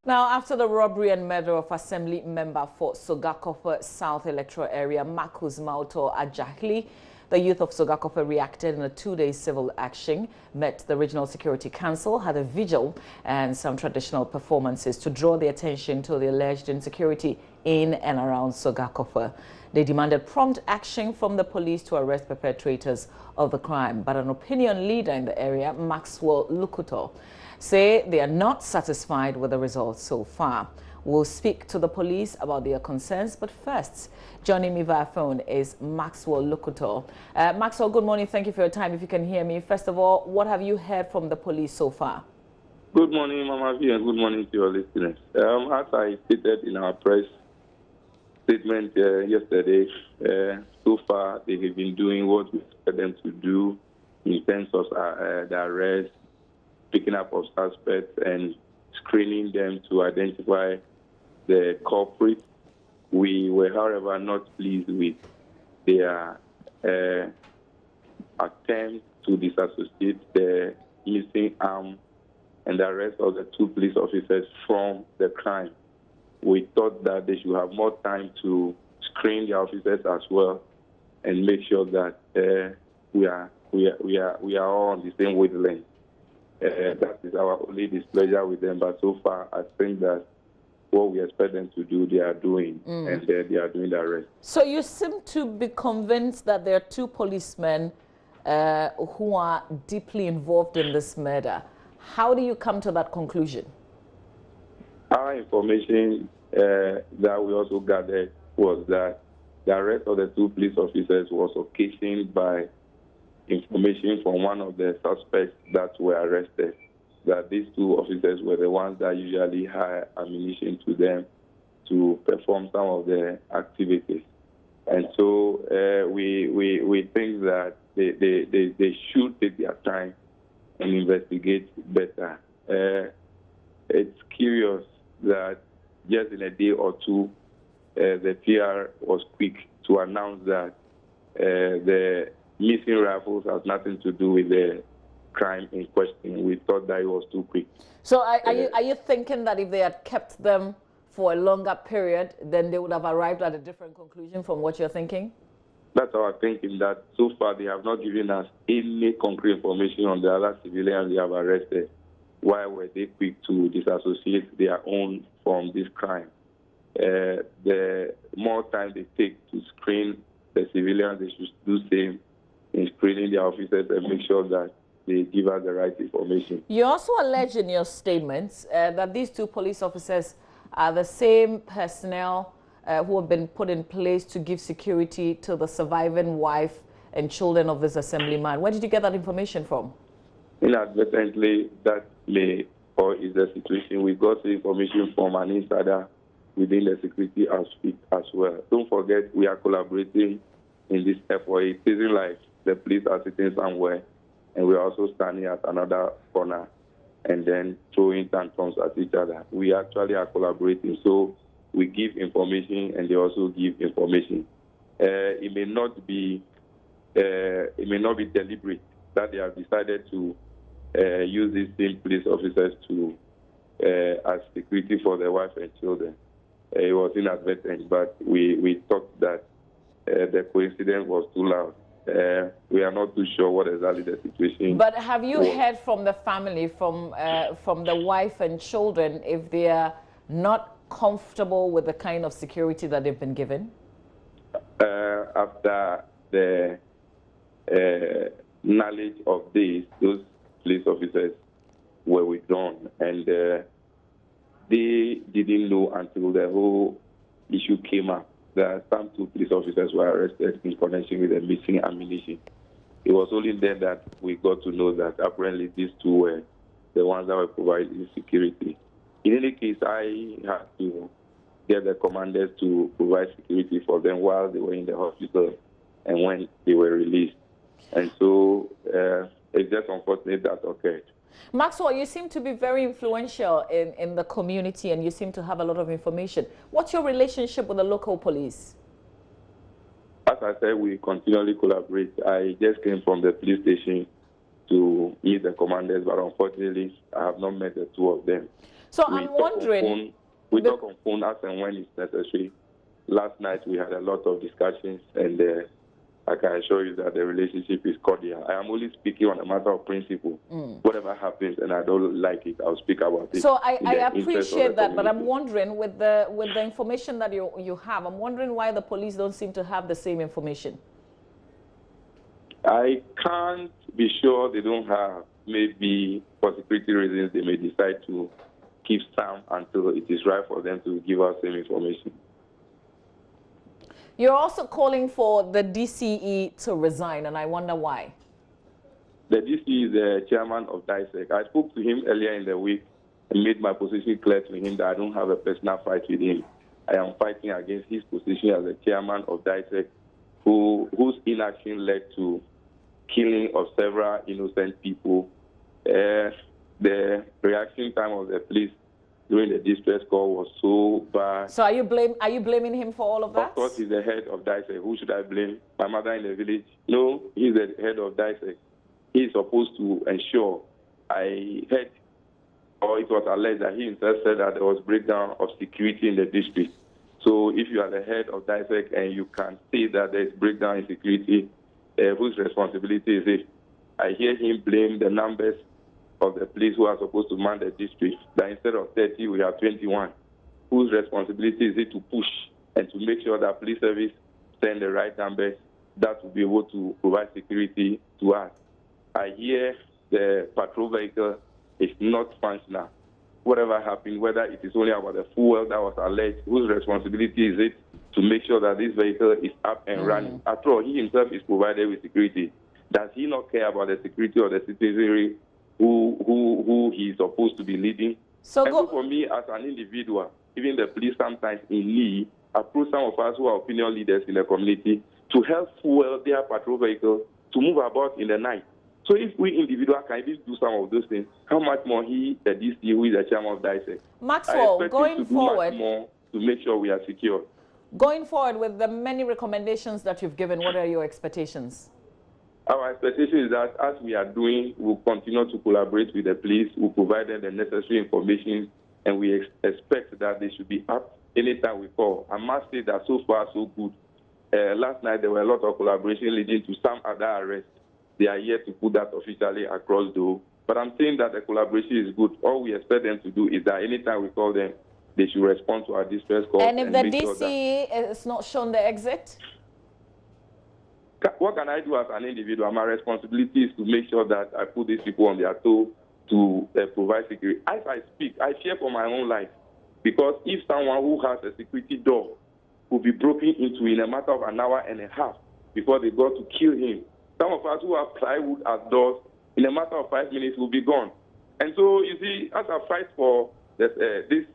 Now, after the robbery and murder of Assembly member for Sogakope South Electoral Area, Marcus Mauto Ajahli, the youth of Sogakope reacted in a two-day civil action, met the Regional Security Council, had a vigil and some traditional performances to draw the attention to the alleged insecurity in and around Sogakope. They demanded prompt action from the police to arrest perpetrators of the crime. But an opinion leader in the area, Maxwell Lukuto, say they are not satisfied with the results so far. We'll speak to the police about their concerns, but first, joining me via phone is Maxwell Lukuto. Maxwell, good morning. Thank you for your time. If you can hear me, first of all, what have you heard from the police so far? Good morning, Mama V, and good morning to your listeners. As I stated in our press statement yesterday, so far they have been doing what we expect them to do in terms of the arrest, picking up of suspects, and screening them to identify the culprits. We were, however, not pleased with their attempt to disassociate the missing arm and the arrest of the two police officers from the crime. We thought that they should have more time to screen the officers as well and make sure that we are all on the same wavelength. That is our only displeasure with them. But so far, I think that what we expect them to do, they are doing, and they are doing the arrest. So you seem to be convinced that there are two policemen who are deeply involved in this murder. How do you come to that conclusion? Our information that we also gathered was that the arrest of the two police officers was occasioned by information from one of the suspects that were arrested, that these two officers were the ones that usually hire ammunition to them to perform some of the activities. And so we think that they should take their time and investigate better. It's curious that just in a day or two, the PR was quick to announce that the missing rifles has nothing to do with the crime in question. We thought that it was too quick. So are you thinking that if they had kept them for a longer period, then they would have arrived at a different conclusion from what you're thinking? That's our thinking, that so far they have not given us any concrete information on the other civilians they have arrested. Why were they quick to disassociate their own from this crime? The more time they take to screen the civilians, they should do the same in screening their officers and make sure that they give us the right information. You also allege in your statements that these two police officers are the same personnel who have been put in place to give security to the surviving wife and children of this assemblyman. Where did you get that information from? Inadvertently, that may or is the situation. We got the information from an insider within the security outfit as well. Don't forget, we are collaborating in this effort. It isn't like the police are sitting somewhere and we're also standing at another corner and then throwing tantrums at each other. We actually are collaborating. So we give information and they also give information. It may not be deliberate that they have decided to use these same police officers to as security for their wife and children. It was inadvertent, but we thought that the coincidence was too loud. We are not too sure what exactly the situation. But have you heard from the family, from the wife and children, if they are not comfortable with the kind of security that they've been given? After the knowledge of this, those police officers were withdrawn, and they didn't know until the whole issue came up that some two police officers were arrested in connection with the missing ammunition. It was only then that we got to know that apparently these two were the ones that were providing security. In any case, I had to get the commanders to provide security for them while they were in the hospital and when they were released. And so it's just unfortunate that occurred. Maxwell, you seem to be very influential in the community and you seem to have a lot of information. What's your relationship with the local police? As I said, we continually collaborate. I just came from the police station to meet the commanders, but unfortunately, I have not met the two of them. So I'm wondering... We talk on phone as and when it's necessary. Last night, we had a lot of discussions, and I can assure you that the relationship is cordial. I am only speaking on a matter of principle. Whatever happens and I don't like it, I'll speak about it. So I appreciate that, but I'm wondering, with the information that you have, I'm wondering why the police don't seem to have the same information. I can't be sure they don't have. Maybe for security reasons, they may decide to keep some until it is right for them to give us same information. You're also calling for the DCE to resign, and I wonder why. The DCE is the chairman of DISEC. I spoke to him earlier in the week and made my position clear to him that I don't have a personal fight with him. I am fighting against his position as the chairman of DISEC, whose inaction led to killing of several innocent people. The reaction time of the police during the distress call was so bad. So are you blaming him for all of that? Of course, he's the head of DISEC. Who should I blame? My mother in the village? No, he's the head of DISEC. He's supposed to ensure. I heard, or it was alleged that he himself said that there was breakdown of security in the district. So if you are the head of DISEC and you can say that there is breakdown in security, whose responsibility is it? I hear him blame the numbers of the police who are supposed to man the district, that instead of 30, we have 21. Whose responsibility is it to push and to make sure that police service send the right numbers that will be able to provide security to us? I hear the patrol vehicle is not functional. Whatever happened, whether it is only about the fuel that was alleged, whose responsibility is it to make sure that this vehicle is up and running? After all, he himself is provided with security. Does he not care about the security of the citizenry who he is supposed to be leading? So for me, as an individual, even the police sometimes in need approach some of us who are opinion leaders in the community to help fuel their patrol vehicles to move about in the night. So if we individuals can even do some of those things, how much more he, the DC, who is the chairman of DISEC? Maxwell, going forward, much more to make sure we are secure. Going forward with the many recommendations that you've given, what are your expectations? Our expectation is that as we are doing, we'll continue to collaborate with the police, we'll provide them the necessary information, and we expect that they should be up anytime we call. I must say that so far, so good. Last night, there were a lot of collaboration leading to some other arrests. They are yet to put that officially across though. But I'm saying that the collaboration is good. All we expect them to do is that anytime we call them, they should respond to our distress call. And if the DC is not shown the exit? What can I do as an individual? My responsibility is to make sure that I put these people on their toe to provide security. As I speak, I fear for my own life. Because if someone who has a security door will be broken into in a matter of an hour and a half before they go to kill him, some of us who have plywood as doors, in a matter of 5 minutes, will be gone. And so, you see, as I fight for these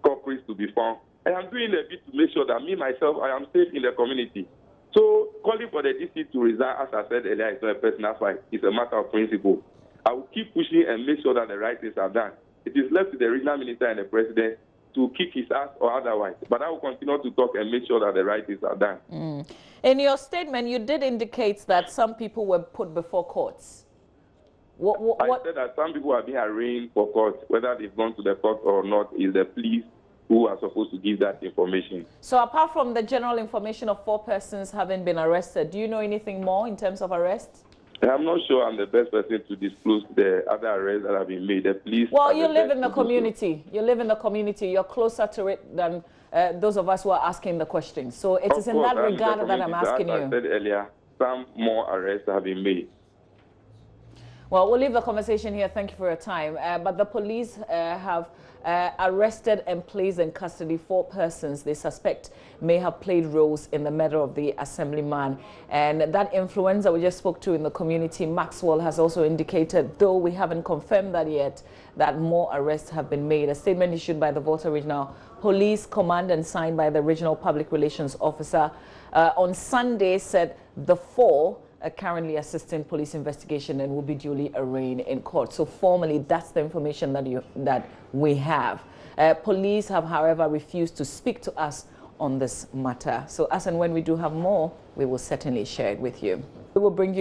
culprits to be found, I am doing a bit to make sure that me, myself, I am safe in the community. So, calling for the DC to resign, as I said earlier, is not a personal fight. It's a matter of principle. I will keep pushing and make sure that the right things are done. It is left to the regional minister and the president to kick his ass or otherwise. But I will continue to talk and make sure that the right things are done. In your statement, you did indicate that some people were put before courts. I said that some people are being arraigned for court. Whether they've gone to the court or not is the police who are supposed to give that information. So apart from the general information of 4 persons having been arrested, do you know anything more in terms of arrests? I'm not sure I'm the best person to disclose the other arrests that have been made. The police. Well, you live in the community. You live in the community. You're closer to it than those of us who are asking the questions. So it is in that regard that I'm asking you. As I said earlier, some more arrests have been made. Well, we'll leave the conversation here. Thank you for your time. But the police have arrested and placed in custody 4 persons they suspect may have played roles in the murder of the assemblyman. And that influence that we just spoke to in the community, Maxwell has also indicated, though we haven't confirmed that yet, that more arrests have been made. A statement issued by the Volta Regional Police Command and signed by the Regional Public Relations Officer on Sunday said the 4 are currently assisting police investigation and will be duly arraigned in court. So formally, that's the information that we have. Police have, however, refused to speak to us on this matter. So as and when we do have more, we will certainly share it with you. We'll bring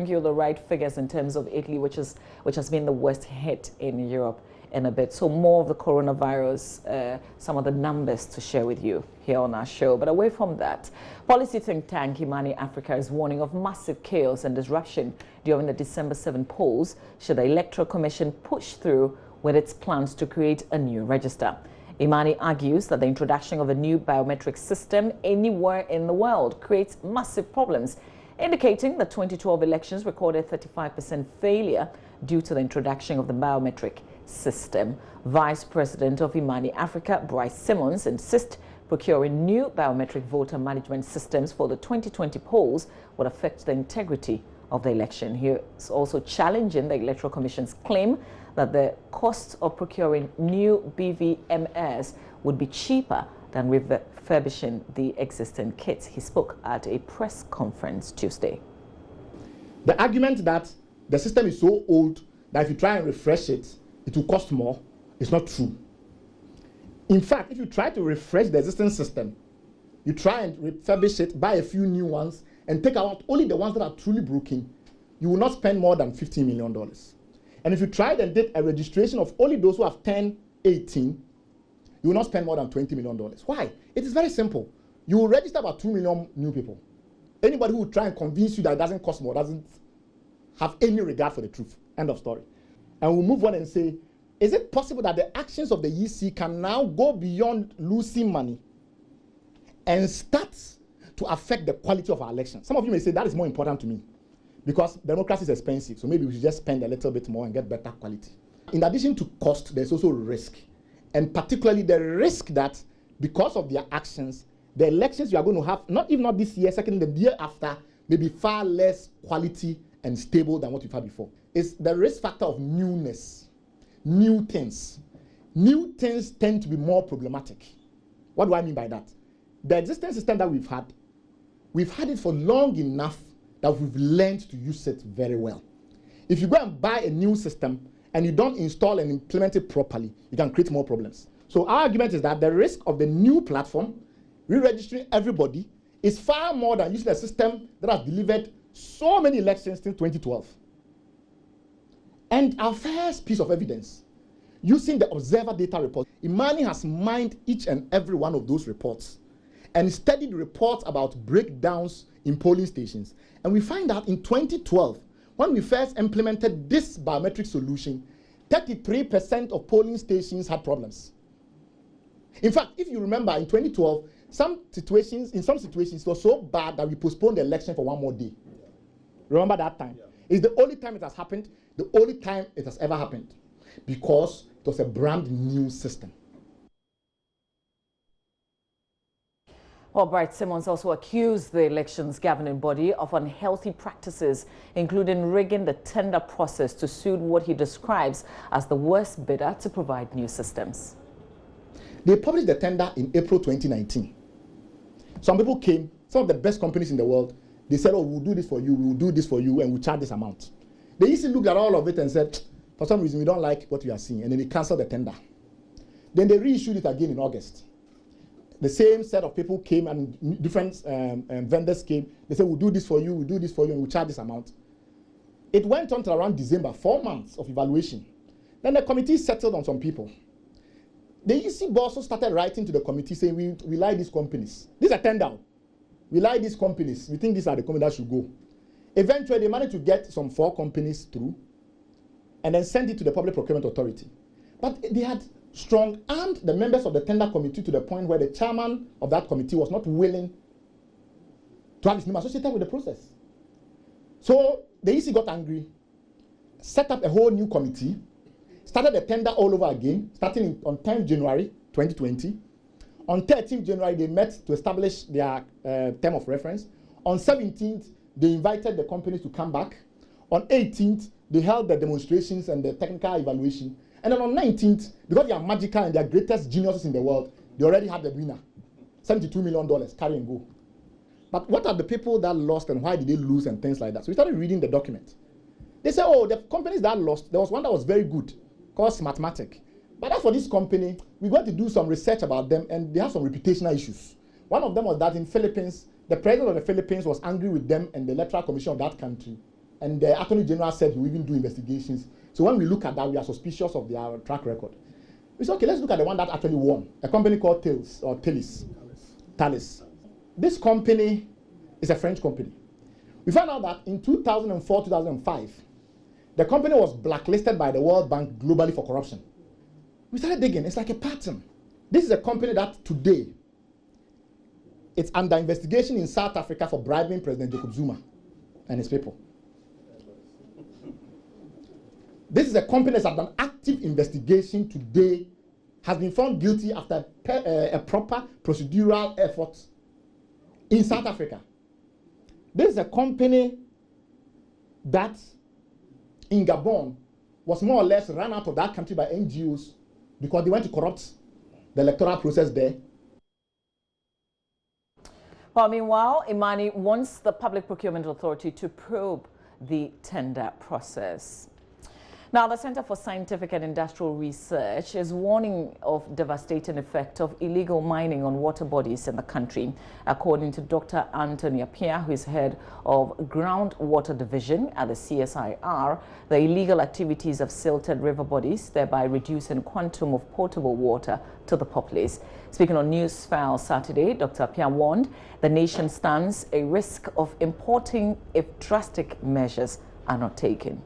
you the right figures in terms of Italy, which has been the worst hit in Europe in a bit. So more of the coronavirus, some of the numbers to share with you here on our show. But away from that, policy think tank Imani Africa is warning of massive chaos and disruption during the December 7 polls should the Electoral Commission push through with its plans to create a new register. Imani argues that the introduction of a new biometric system anywhere in the world creates massive problems, indicating the 2012 elections recorded 35% failure due to the introduction of the biometric system. Vice President of Imani Africa, Bryce Simmons, insists procuring new biometric voter management systems for the 2020 polls would affect the integrity of the election. He is also challenging the Electoral Commission's claim that the cost of procuring new BVMS would be cheaper than refurbishing the existing kits. He spoke at a press conference Tuesday. The argument that the system is so old that if you try and refresh it, it will cost more is not true. In fact, if you try to refresh the existing system, you try and refurbish it, buy a few new ones, and take out only the ones that are truly broken, you will not spend more than $15 million. And if you try and take a registration of only those who have turned 18, you will not spend more than $20 million. Why? It is very simple. You will register about 2 million new people. Anybody who will try and convince you that it doesn't cost more doesn't have any regard for the truth. End of story. And we'll move on and say, is it possible that the actions of the EC can now go beyond losing money and start to affect the quality of our elections? Some of you may say that is more important to me because democracy is expensive, so maybe we should just spend a little bit more and get better quality. In addition to cost, there's also risk, and particularly the risk that because of their actions, the elections you are going to have, not this year, second, the year after, may be far less quality and stable than what we've had before. It's the risk factor of newness, new things. New things tend to be more problematic. What do I mean by that? The existing system that we've had it for long enough that we've learned to use it very well. If you go and buy a new system and you don't install and implement it properly, you can create more problems. So our argument is that the risk of the new platform, re-registering everybody, is far more than using a system that has delivered so many elections since 2012. And our first piece of evidence, using the Observer data report, Imani has mined each and every one of those reports and studied reports about breakdowns in polling stations. And we find that in 2012, when we first implemented this biometric solution, 33% of polling stations had problems. In fact, if you remember, in 2012, in some situations, it was so bad that we postponed the election for one more day. Remember that time? Yeah. It's the only time it has happened, the only time it has ever happened, because it was a brand new system. Well, Bright Simmons also accused the elections governing body of unhealthy practices, including rigging the tender process to suit what he describes as the worst bidder to provide new systems. They published the tender in April 2019. Some people came, some of the best companies in the world, they said, oh, we'll do this for you, we'll do this for you, and we'll charge this amount. They easily looked at all of it and said, for some reason, we don't like what we are seeing, and then they canceled the tender. Then they reissued it again in August. The same set of people came and different vendors came. They said, we'll do this for you, we'll do this for you, and we'll charge this amount. It went on till around December, 4 months of evaluation. Then the committee settled on some people. The EC also started writing to the committee saying, we like these companies. These are tender. We like these companies. We think these are the companies that should go. Eventually, they managed to get some 4 companies through and then send it to the Public Procurement Authority. But they had strong-armed the members of the tender committee to the point where the chairman of that committee was not willing to have his name associated with the process. So the EC got angry, set up a whole new committee, started the tender all over again, starting on 10th January 2020. On 13th January, they met to establish their term of reference. On 17th, they invited the companies to come back. On 18th, they held the demonstrations and the technical evaluation. And then on 19th, because they are magical and they are greatest geniuses in the world, they already had the winner. $72 million, carry and go. But what are the people that lost and why did they lose and things like that? So we started reading the document. They said, oh, the companies that lost, there was one that was very good, called Smartmatic. But as for this company, we're going to do some research about them, and they have some reputational issues. One of them was that in Philippines, the president of the Philippines was angry with them and the electoral commission of that country, and the attorney general said he will even do investigations. So when we look at that, we are suspicious of their track record. We said, okay, let's look at the one that actually won, a company called Thales. This company is a French company. We found out that in 2004, 2005, the company was blacklisted by the World Bank globally for corruption. We started digging. It's like a pattern. This is a company that today, it's under investigation in South Africa for bribing President Jacob Zuma and his people. This is a company that's under an active investigation today, has been found guilty after a proper procedural effort in South Africa. This is a company that in Gabon was more or less run out of that country by NGOs because they went to corrupt the electoral process there. Well, meanwhile, Imani wants the Public Procurement Authority to probe the tender process. Now, the Center for Scientific and Industrial Research is warning of devastating effect of illegal mining on water bodies in the country. According to Dr. Anthony Appiah, who is head of Groundwater Division at the CSIR, the illegal activities have silted river bodies, thereby reducing quantum of potable water to the populace. Speaking on Newsfile Saturday, Dr. Appiah warned the nation stands a risk of importing if drastic measures are not taken.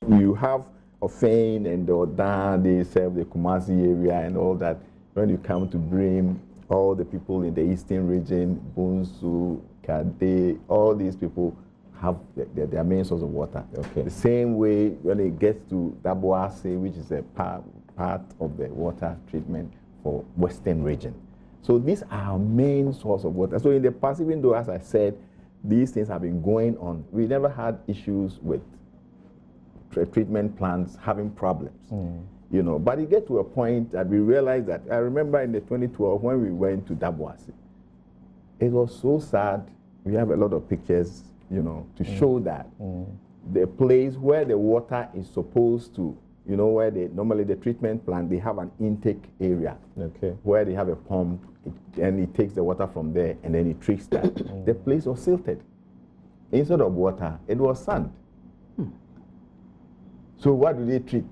You have Ofane and Odan, they serve the Kumasi area and all that. When you come to Brim, all the people in the eastern region, Bunsu, Kade, all these people have their main source of water. Okay. The same way when it gets to Daboase, which is a part of the water treatment for western region. So these are our main source of water. So in the past, even though, as I said, these things have been going on, we never had issues with treatment plants having problems, you know. But it get to a point that we realized that, I remember in the 2012 when we went to Daboase, it was so sad. We have a lot of pictures, you know, to show that the place where the water is supposed to, you know, where normally the treatment plant, they have an intake area, where they have a pump, and it takes the water from there, and then it treats that. The place was silted. Instead of water, it was sand. So what do they treat?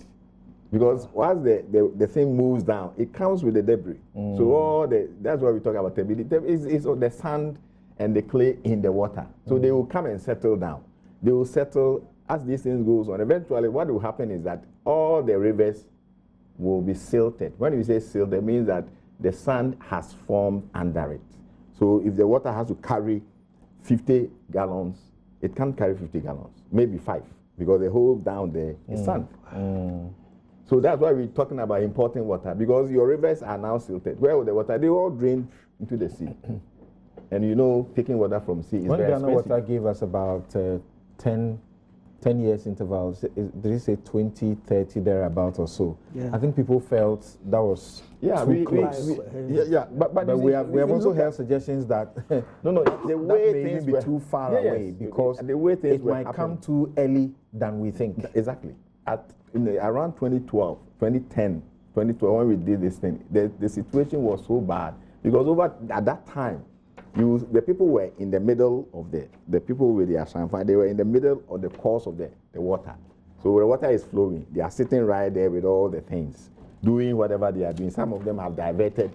Because once the thing moves down, it comes with the debris. So that's why we talk about turbidity. It's the sand and the clay in the water. So they will come and settle down. They will settle as these things goes on. Eventually, what will happen is that all the rivers will be silted. When we say silted, it means that the sand has formed under it. So if the water has to carry 50 gallons, it can't carry 50 gallons, maybe 5. Because the hole down there is sand. So that's why we're talking about importing water, because your rivers are now silted. Where will the water? They all drain into the sea. And you know, taking water from sea is very expensive. Water gave us about 10 years intervals. Did you say 20, 30, thereabout or so? Yeah. I think people felt that was too close. But we have also heard suggestions that the way that may things be too far away, because the way things it might come too early than we think. Exactly. Around 2012, 2010, 2012, when we did this thing, the situation was so bad because at that time, the people were in the middle of the people with the Ashanfa, they were in the middle of the course of the water. So the water is flowing. They are sitting right there with all the things, doing whatever they are doing. Some of them have diverted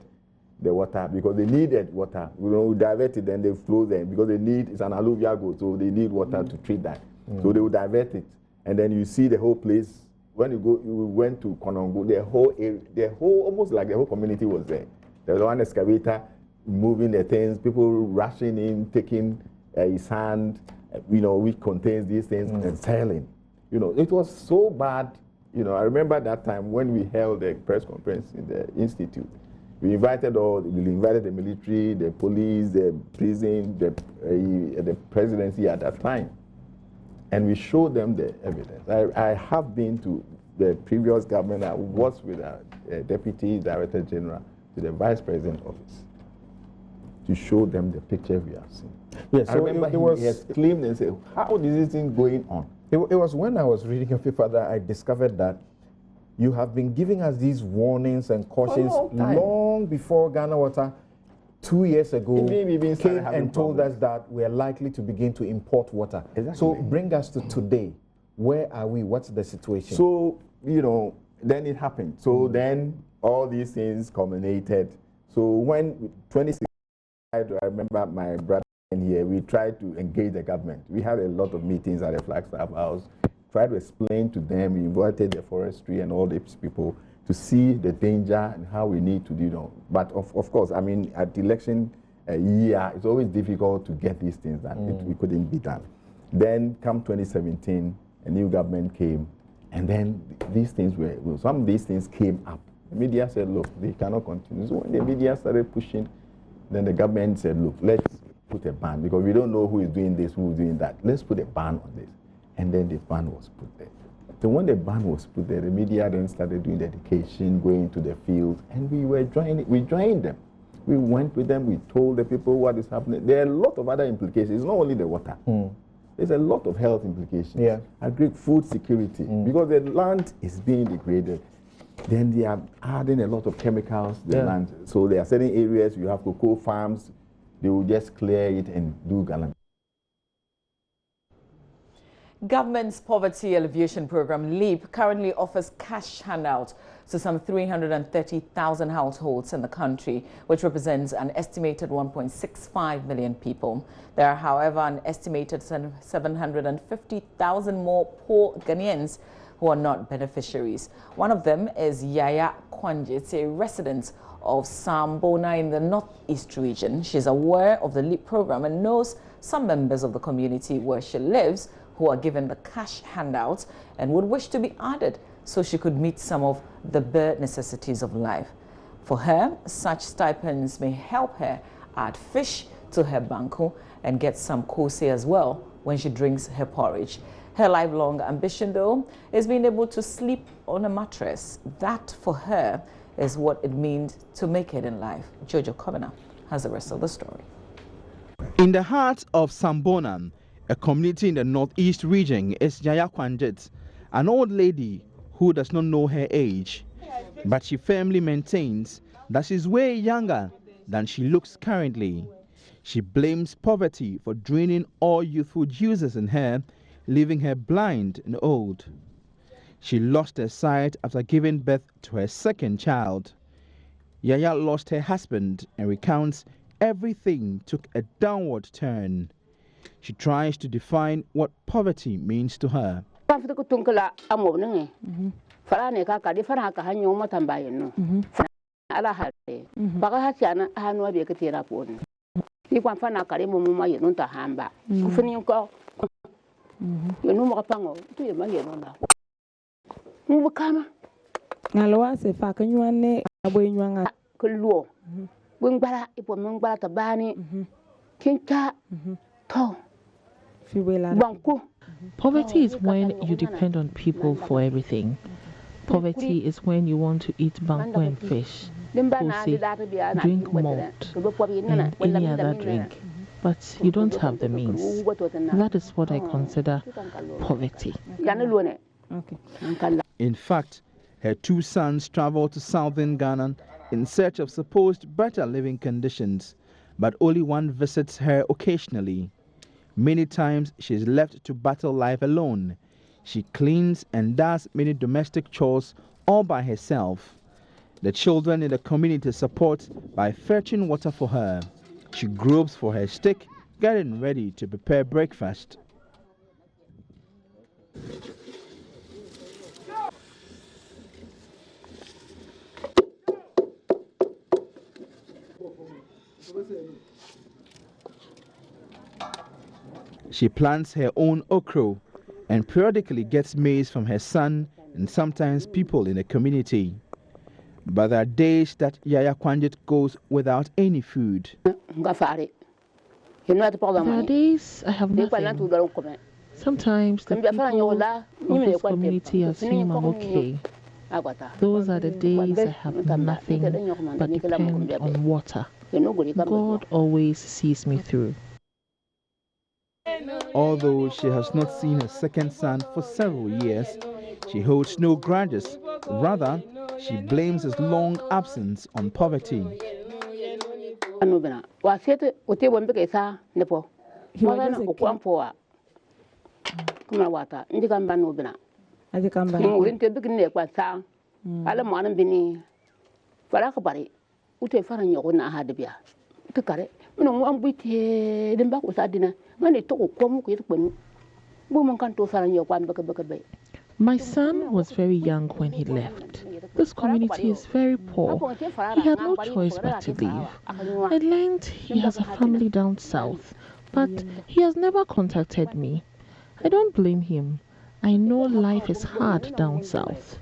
the water because they needed water. We divert it, then they flow there because it's an alluvial go, so they need water to treat that. So they will divert it. And then you see the whole place. When we went to Konongo, the whole area, almost like the whole community was there. There was one excavator moving the things, people rushing in, taking sand, which contains these things and selling. It was so bad. I remember that time when we held a press conference in the institute. We invited the military, the police, the prison, the presidency at that time. And we showed them the evidence. I have been to the previous government. I was with a deputy director general to the vice president's office to show them the picture we have seen. Yes, I remember he exclaimed and said, how is this thing going on? It was when I was reading your paper that I discovered that you have been giving us these warnings and cautions long before Ghana Water 2 years ago came and told problems. us that we are likely to begin to import water. Exactly. So bring us to today. Where are we? What's the situation? So, you know, then it happened. So then all these things culminated. So when 26, I remember my brother here, we tried to engage the government. We had a lot of meetings at the Flagstaff House, tried to explain to them, we invited the forestry and all these people to see the danger and how we need to do it. But of course, I mean, at the election year, it's always difficult to get these things done. It couldn't be done. Then come 2017, a new government came, and then these things some of these things came up. The media said, look, they cannot continue. So when the media started pushing, then the government said, look, let's put a ban, because we don't know who is doing this, who is doing that. Let's put a ban on this. And then the ban was put there. So when the ban was put there, the media then started doing the education, going to the field, and we joined them. We went with them, we told the people what is happening. There are a lot of other implications. It's not only the water. There's a lot of health implications. Yeah. Food security, because the land is being degraded. Then they are adding a lot of chemicals to the land. So there are certain areas, you have cocoa farms, they will just clear it and do galant. Government's Poverty Alleviation Program, LEAP, currently offers cash handouts to some 330,000 households in the country, which represents an estimated 1.65 million people. There are, however, an estimated 750,000 more poor Ghanaians who are not beneficiaries. One of them is Yaya Kwanjit, a resident of Sambona in the Northeast region. She's aware of the LEAP program and knows some members of the community where she lives who are given the cash handouts and would wish to be added so she could meet some of the bare necessities of life. For her, such stipends may help her add fish to her banku and get some kose as well when she drinks her porridge. Her lifelong ambition, though, is being able to sleep on a mattress. That, for her, is what it means to make it in life. Jojo Kobena has the rest of the story. In the heart of Sambona, a community in the Northeast region, is Yaya Kwanjit, an old lady who does not know her age, but she firmly maintains that she's way younger than she looks currently. She blames poverty for draining all youthful juices in her, leaving her blind and old. She lost her sight after giving birth to her second child. Yaya lost her husband and recounts everything took a downward turn. She tries to define what poverty means to her. Poverty is when you depend on people for everything. Poverty is when you want to eat banku and fish, pussy, drink malt, and any other drink, but you don't have the means. That is what I consider poverty. In fact, her two sons traveled to southern Ghana in search of supposed better living conditions, but only one visits her occasionally. Many times she is left to battle life alone. She cleans and does many domestic chores all by herself. The children in the community support by fetching water for her. She gropes for her stick, getting ready to prepare breakfast. She plants her own okra and periodically gets maize from her son and sometimes people in the community. But there are days that Yaya Kwanjit goes without any food. There are days I have nothing. Sometimes the people of this community assume I'm okay. Those are the days I have nothing but depend on water. God always sees me through. Although she has not seen her second son for several years, she holds no grudges. Rather, she blames his long absence on poverty. Anubina, was it what you want to get, Nepo? He was just a kid. Kumawata, Indikan Banubina. As you come back, went to begin there, but sound. Alamon Bini. Farakabari, Ute Faranyona had the beer. To carry. No one with the back was at dinner. When they took a come with when woman can't do Faranyo one bay. My son was very young when he left. This community is very poor. He had no choice but to leave. I learned he has a family down south, but he has never contacted me. I don't blame him. I know life is hard down south.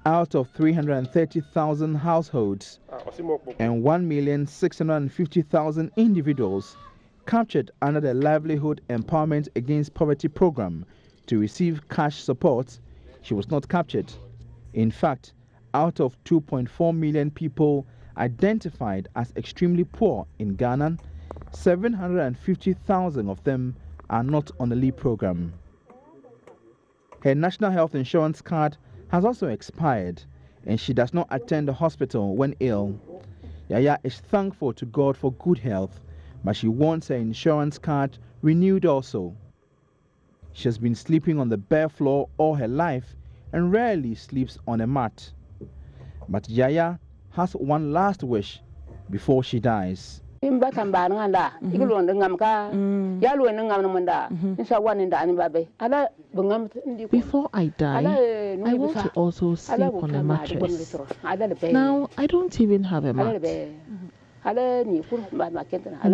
Out of 330,000 households and 1,650,000 individuals captured under the Livelihood Empowerment Against Poverty program to receive cash support, she was not captured. In fact, out of 2.4 million people identified as extremely poor in Ghana, 750,000 of them are not on the LEAP program. Her national health insurance card has also expired, and she does not attend the hospital when ill. Yaya is thankful to God for good health, but she wants her insurance card renewed also. She has been sleeping on the bare floor all her life and rarely sleeps on a mat. But Yaya has one last wish before she dies. Before I die, I want to also sleep on a mattress. Now, I don't even have a mat. And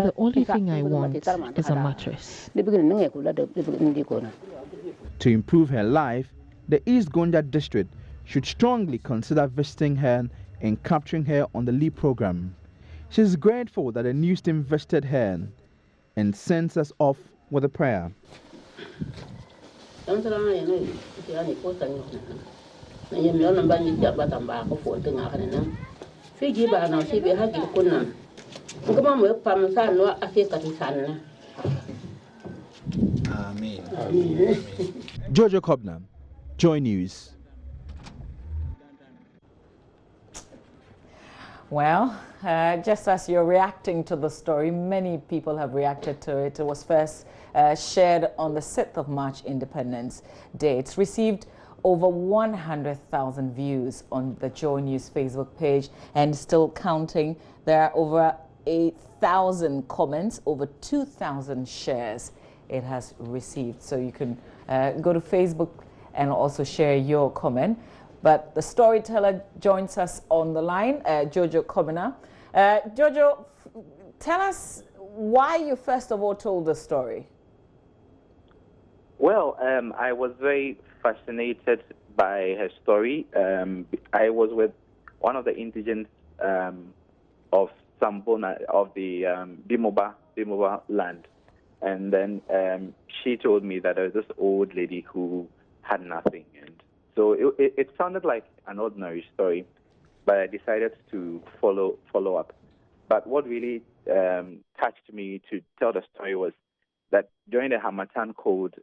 the only thing I want is a mattress. To improve her life, the East Gonja district should strongly consider visiting her and capturing her on the LEAP program. She is grateful that the news team visited her and sends us off with a prayer. Jojo Kobna, JoyNews. Well, just as you're reacting to the story, many people have reacted to it. It was first shared on the 6th of March, Independence Day. It's received over 100,000 views on the JoyNews Facebook page and still counting. There are over 8,000 comments, over 2,000 shares it has received. So you can go to Facebook and also share your comment. But the storyteller joins us on the line, Jojo Kobina. Jojo, tell us why you first of all told the story. Well, I was very fascinated by her story. I was with one of the indigents of Sambona, of the Bimoba land. And then she told me that there was this old lady who had nothing. And so it sounded like an ordinary story, but I decided to follow up. But what really touched me to tell the story was that during the Hamatan cold,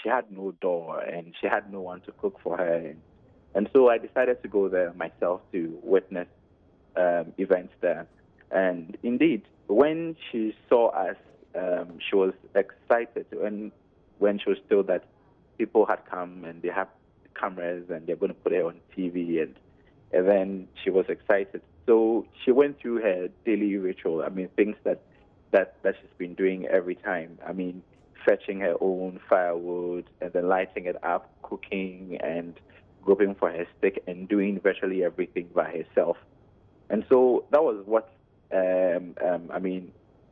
she had no door and she had no one to cook for her. And so I decided to go there myself to witness events there. And indeed, when she saw us, she was excited when she was told that people had come and they have cameras and they're going to put her on TV. And then she was excited. So she went through her daily ritual. I mean, things that she's been doing every time. I mean, fetching her own firewood and then lighting it up, cooking and groping for her stick and doing virtually everything by herself. And so that was what,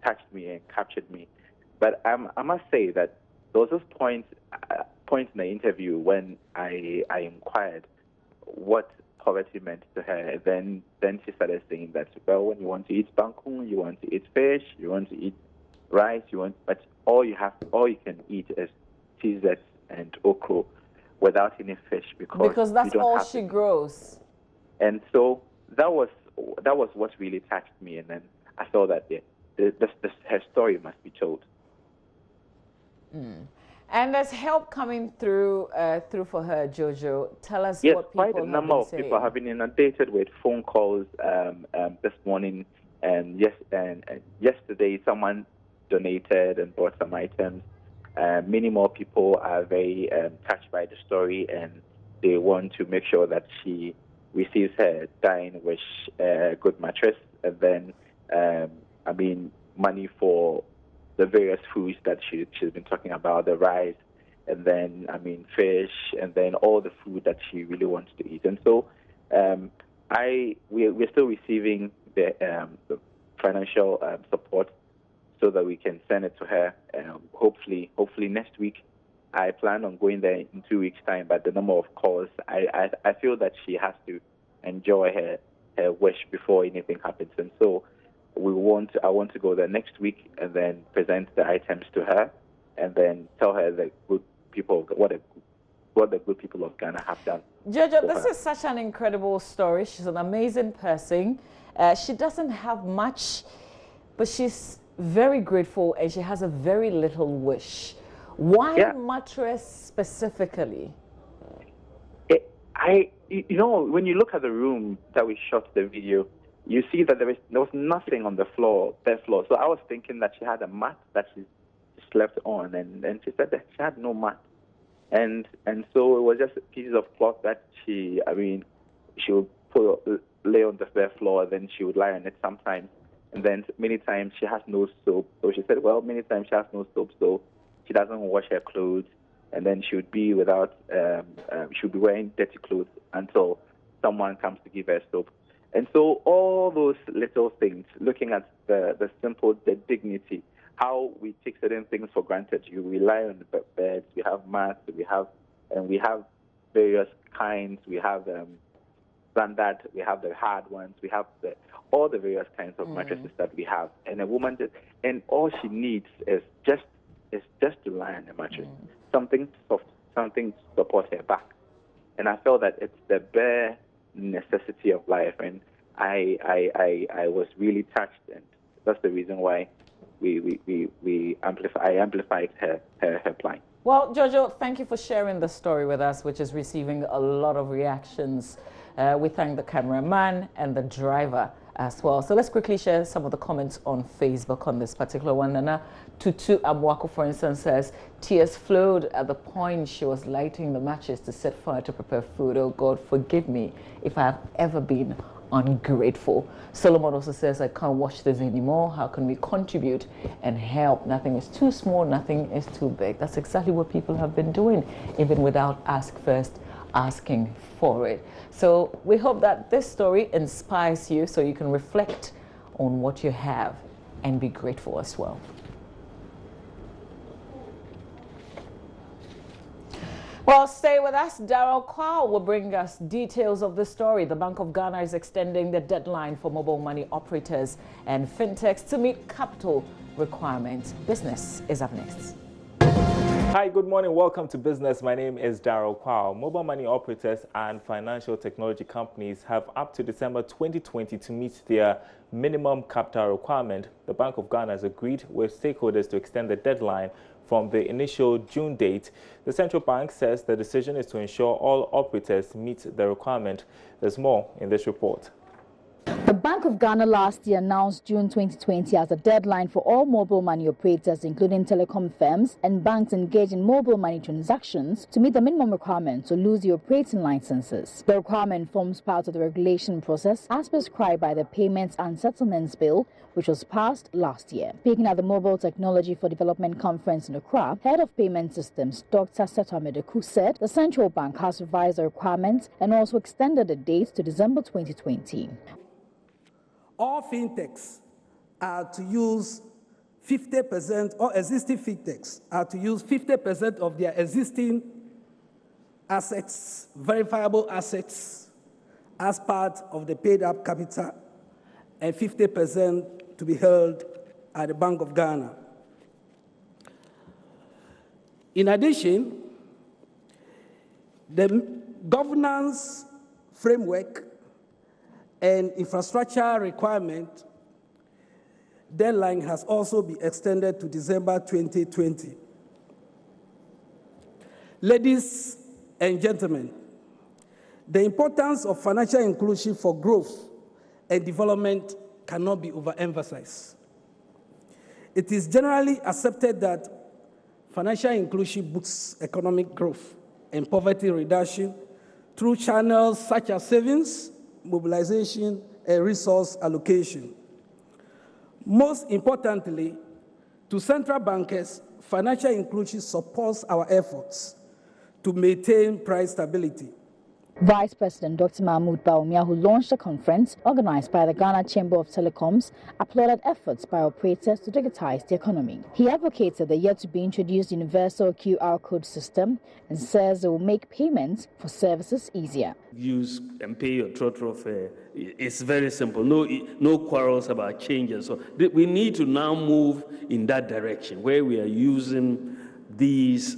touched me and captured me. But I must say that there was this point in the interview when I inquired what poverty meant to her. Then she started saying that, well, when you want to eat bangkung, you want to eat fish, you want to eat rice, but all you can eat is cheeses and okra without any fish because that's all she grows. And so that was what really touched me, and then I saw that her story must be told. And there's help coming through for her, Jojo. Tell us yes, what people quite a number of people have been inundated with phone calls this morning. And yesterday, someone donated and bought some items. Many more people are very touched by the story, and they want to make sure that she receives her dying wish, good mattress, and then, money for the various foods that she's been talking about, the rice, and then, fish, and then all the food that she really wants to eat. And so we're still receiving the financial support so that we can send it to her. Hopefully next week. I plan on going there in 2 weeks' time, but the number of calls, I feel that she has to enjoy her wish before anything happens. And so I want to go there next week and then present the items to her and then tell her the good people what the good people of Ghana have done. Jojo, this is such an incredible story. She's an amazing person. She doesn't have much, but she's very grateful and she has a very little wish. Why mattress specifically? When you look at the room that we shot the video, you see that there was nothing on the floor, bare floor. So I was thinking that she had a mat that she slept on, and she said that she had no mat. And so it was just pieces of cloth that she would lay on the bare floor, then she would lie on it sometimes. And then many times she has no soap. So she said, well, many times she has no soap, so she doesn't wash her clothes. And then she would be she would be wearing dirty clothes until someone comes to give her soap. And so all those little things, looking at the simple, the dignity, how we take certain things for granted. You rely on the beds, we have mats, we have various kinds, we have standard, we have the hard ones, we have all the various kinds of mattresses that we have. And a woman, and all she needs is just to lie on a mattress, something soft, something to support her back. And I felt that it's the bare necessity of life, and I was really touched, and that's the reason why I amplified her plight. Well, Jojo, thank you for sharing the story with us, which is receiving a lot of reactions. We thank the cameraman and the driver as well. So let's quickly share some of the comments on Facebook on this particular one. Nana Tutu Amwako, for instance, says, tears flowed at the point she was lighting the matches to set fire to prepare food. Oh God, forgive me if I have ever been ungrateful. Solomon also says, I can't watch this anymore. How can we contribute and help? Nothing is too small, nothing is too big. That's exactly what people have been doing, even without asking for it. So we hope that this story inspires you so you can reflect on what you have and be grateful as well. Well, stay with us. Daryl Kwao will bring us details of the story. The Bank of Ghana is extending the deadline for mobile money operators and fintechs to meet capital requirements. Business is up next. Hi, good morning. Welcome to Business. My name is Daryl Kwao. Mobile money operators and financial technology companies have up to December 2020 to meet their minimum capital requirement. The Bank of Ghana has agreed with stakeholders to extend the deadline from the initial June date. The central bank says the decision is to ensure all operators meet the requirement. There's more in this report. The Bank of Ghana last year announced June 2020 as a deadline for all mobile money operators, including telecom firms and banks engaged in mobile money transactions, to meet the minimum requirement to lose the operating licenses. The requirement forms part of the regulation process as prescribed by the Payments and Settlements Bill, which was passed last year. Speaking at the Mobile Technology for Development Conference in Accra, Head of Payment Systems, Dr. Seto Amedeku, said the central bank has revised the requirements and also extended the date to December 2020. All fintechs are to use 50%, or existing fintechs are to use 50% of their existing assets, verifiable assets, as part of the paid-up capital, and 50% to be held at the Bank of Ghana. In addition, the governance framework and infrastructure requirement deadline has also been extended to December 2020. Ladies and gentlemen, the importance of financial inclusion for growth and development cannot be overemphasized. It is generally accepted that financial inclusion boosts economic growth and poverty reduction through channels such as savings, mobilization, and resource allocation. Most importantly, to central bankers, financial inclusion supports our efforts to maintain price stability. Vice President Dr. Mahmoud Bawumia, who launched a conference organized by the Ghana Chamber of Telecoms, applauded efforts by operators to digitize the economy. He advocated the yet-to-be-introduced universal QR code system and says it will make payments for services easier. Use and pay your trotro fare. It's very simple. No quarrels about changes. So we need to now move in that direction where we are using this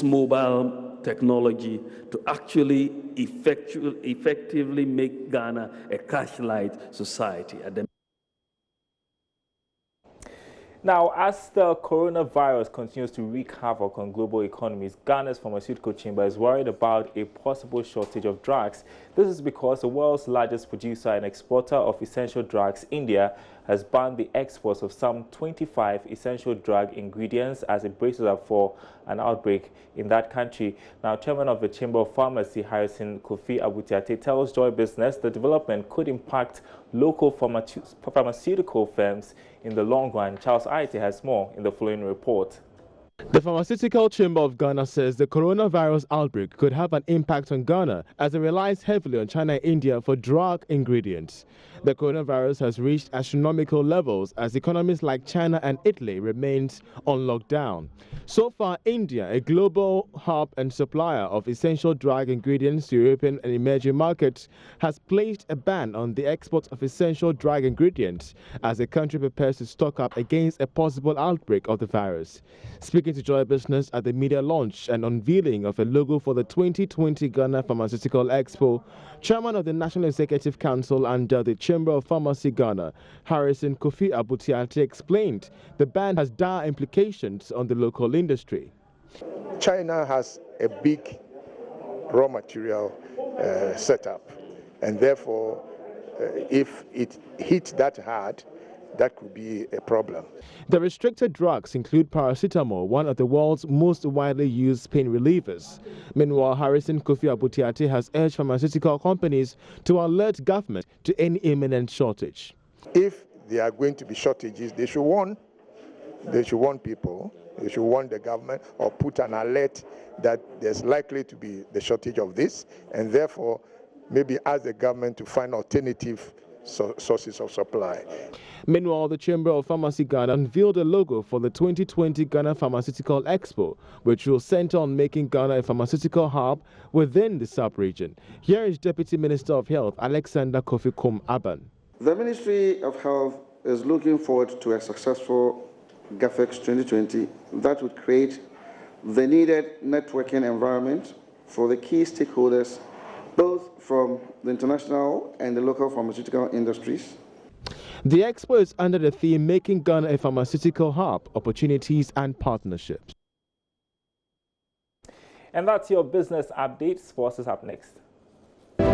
mobile technology to actually effectively make Ghana a cash-light society. Now, as the coronavirus continues to wreak havoc on global economies, Ghana's pharmaceutical chamber is worried about a possible shortage of drugs. This is because the world's largest producer and exporter of essential drugs, India, has banned the exports of some 25 essential drug ingredients as it braces up for an outbreak in that country. Now, Chairman of the Chamber of Pharmacy, Harrison Kofi Abutiate, tells Joy Business the development could impact local pharmaceutical firms in the long run. Charles Aite has more in the following report. The Pharmaceutical Chamber of Ghana says the coronavirus outbreak could have an impact on Ghana as it relies heavily on China and India for drug ingredients. The coronavirus has reached astronomical levels as economies like China and Italy remains on lockdown. So far, India, a global hub and supplier of essential drug ingredients to European and emerging markets, has placed a ban on the export of essential drug ingredients as the country prepares to stock up against a possible outbreak of the virus. Speaking to Joy Business at the media launch and unveiling of a logo for the 2020 Ghana Pharmaceutical Expo, Chairman of the National Executive Council under the Chamber of Pharmacy Ghana, Harrison Kofi Abutiate, explained the ban has dire implications on the local industry. China has a big raw material setup, and therefore, if it hits that hard, that could be a problem. The restricted drugs include paracetamol, one of the world's most widely used pain relievers. Meanwhile, Harrison Kofi Abutiate has urged pharmaceutical companies to alert government to any imminent shortage. If there are going to be shortages, they should warn people, they should warn the government or put an alert that there's likely to be the shortage of this, and therefore maybe ask the government to find alternative sources of supply. Meanwhile, the Chamber of Pharmacy Ghana unveiled a logo for the 2020 Ghana Pharmaceutical Expo, which will center on making Ghana a pharmaceutical hub within the sub-region. Here is Deputy Minister of Health, Alexander Kofi Kum-Aban. The Ministry of Health is looking forward to a successful GAFEX 2020 that would create the needed networking environment for the key stakeholders, both from the international and the local pharmaceutical industries. The expo is under the theme Making Ghana a Pharmaceutical Hub, Opportunities and Partnerships. And that's your business update. Sports is up next.